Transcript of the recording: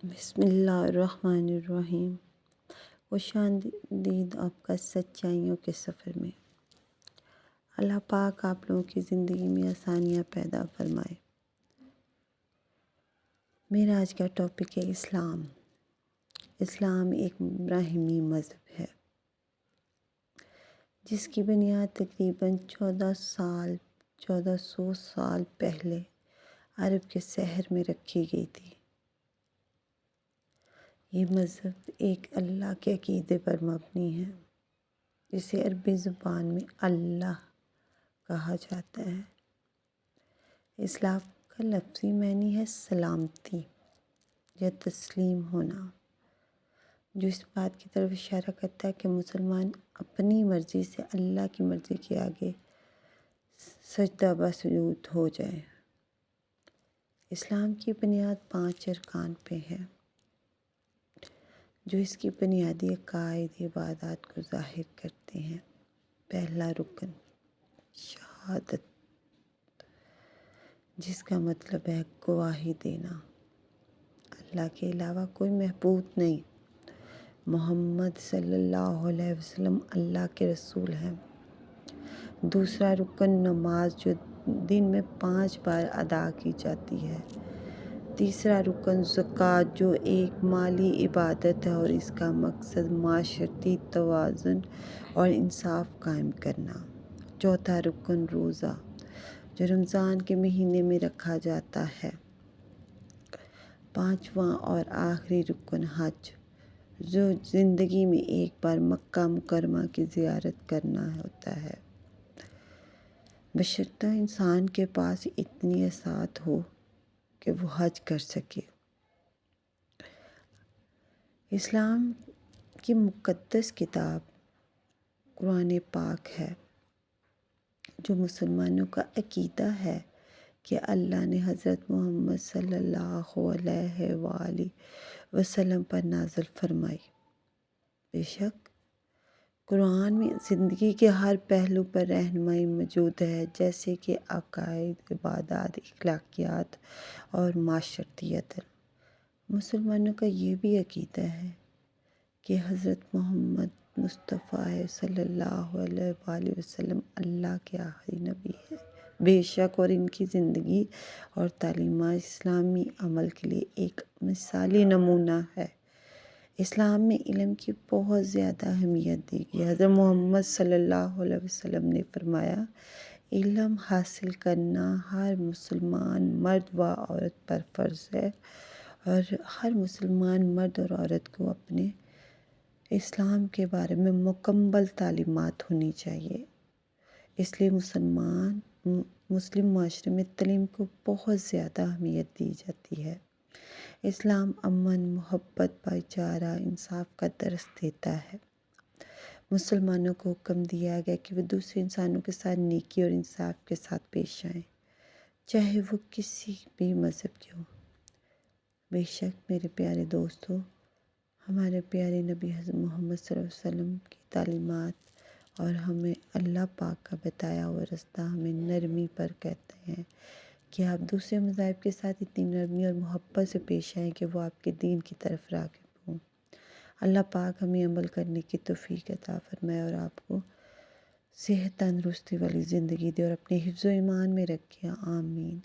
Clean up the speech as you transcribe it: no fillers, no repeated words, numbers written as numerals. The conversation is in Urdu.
بسم اللہ الرحمن الرحیم۔ خوش آمدید آپ کا سچائیوں کے سفر میں۔ اللہ پاک آپ لوگوں کی زندگی میں آسانیاں پیدا فرمائے۔ میرا آج کا ٹاپک ہے اسلام۔ اسلام ایک ابراہیمی مذہب ہے جس کی بنیاد تقریباً 1400 سال پہلے عرب کے شہر میں رکھی گئی تھی۔ یہ مذہب ایک اللہ کے عقیدے پر مبنی ہے جسے عربی زبان میں اللہ کہا جاتا ہے۔ اسلام کا لفظی معنی ہے سلامتی یا تسلیم ہونا، جو اس بات کی طرف اشارہ کرتا ہے کہ مسلمان اپنی مرضی سے اللہ کی مرضی کے آگے سجدہ بسجود ہو جائے۔ اسلام کی بنیاد 5 ارکان پہ ہے جو اس کی بنیادی عقائد عبادات کو ظاہر کرتے ہیں۔ پہلا رکن شہادت، جس کا مطلب ہے گواہی دینا اللہ کے علاوہ کوئی معبود نہیں، محمد صلی اللہ علیہ وسلم اللہ کے رسول ہیں۔ دوسرا رکن نماز، جو دن میں 5 بار ادا کی جاتی ہے۔ تیسرا رکن زکوٰۃ، جو ایک مالی عبادت ہے اور اس کا مقصد معاشرتی توازن اور انصاف قائم کرنا۔ چوتھا رکن روزہ، جو رمضان کے مہینے میں رکھا جاتا ہے۔ پانچواں اور آخری رکن حج، جو زندگی میں ایک بار مکہ مکرمہ کی زیارت کرنا ہوتا ہے، بشرطیہ انسان کے پاس اتنی اسعاد ہو کہ وہ حج کر سکے۔ اسلام کی مقدس کتاب قرآن پاک ہے، جو مسلمانوں کا عقیدہ ہے کہ اللہ نے حضرت محمد صلی اللہ علیہ وآلہ وسلم پر نازل فرمائی۔ بے شک قرآن میں زندگی کے ہر پہلو پر رہنمائی موجود ہے، جیسے کہ عقائد، عبادات، اخلاقیات اور معاشرتی عدل۔ مسلمانوں کا یہ بھی عقیدہ ہے کہ حضرت محمد مصطفیٰ صلی اللہ علیہ وآلہ وسلم اللہ کے آخری نبی ہیں، بے شک، اور ان کی زندگی اور تعلیمات اسلامی عمل کے لیے ایک مثالی نمونہ ہے۔ اسلام میں علم کی بہت زیادہ اہمیت دی گئی۔ حضرت محمد صلی اللہ علیہ وسلم نے فرمایا، علم حاصل کرنا ہر مسلمان مرد و عورت پر فرض ہے، اور ہر مسلمان مرد اور عورت کو اپنے اسلام کے بارے میں مکمل تعلیمات ہونی چاہیے۔ اس لیے مسلم معاشرے میں تعلیم کو بہت زیادہ اہمیت دی جاتی ہے۔ اسلام امن، محبت، بھائی چارہ، انصاف کا درس دیتا ہے۔ مسلمانوں کو حکم دیا گیا کہ وہ دوسرے انسانوں کے ساتھ نیکی اور انصاف کے ساتھ پیش آئیں، چاہے وہ کسی بھی مذہب کے ہوں۔ بے شک میرے پیارے دوستو، ہمارے پیارے نبی حضرت محمد صلی اللہ علیہ وسلم کی تعلیمات اور ہمیں اللہ پاک کا بتایا ہوا راستہ ہمیں نرمی پر کہتے ہیں کہ آپ دوسرے مذاہب کے ساتھ اتنی نرمی اور محبت سے پیش آئیں کہ وہ آپ کے دین کی طرف راغب ہوں۔ اللہ پاک ہمیں عمل کرنے کی توفیق عطا فرمائے اور آپ کو صحت تندرستی والی زندگی دے اور اپنے حفظ و ایمان میں رکھے۔ آمین۔